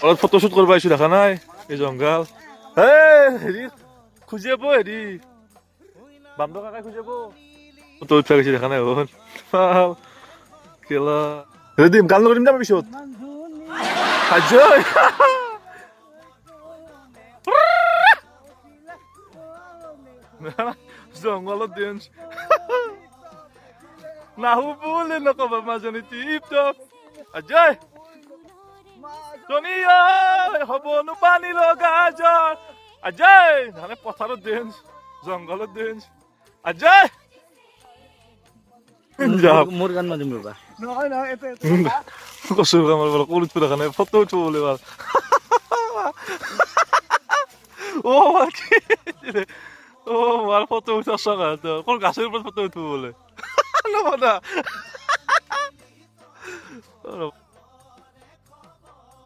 অলপ ফটোশ্বুট কৰিব আহিছো দেখা নাই এই জংঘল হেৰি খুজি যাব হেৰি বামদ কাকাই খুজি যাব ফটো উঠা গৈছে দেখা নাই হ'ল কেলা হেৰি দিম গান কৰিম দে পিছত জংঘলত ডেন্স নাহু বুলি নকবা মাজনী টিপ টপ অজয় জনিয়া হবনো পানী লগা জ্বৰ অজয় মানে পথাৰত ডেন্স জংঘলত ডেন্স অজয় মোৰ গান মাৰিম ৰবা কচুৰ কামৰ পৰা কলিত পৰা কাৰণে ফটো উঠিব বুলি ভাল মাৰ ফটো উঠা চকা কোন গাছেৰ উপৰ ফটো উঠবো বলে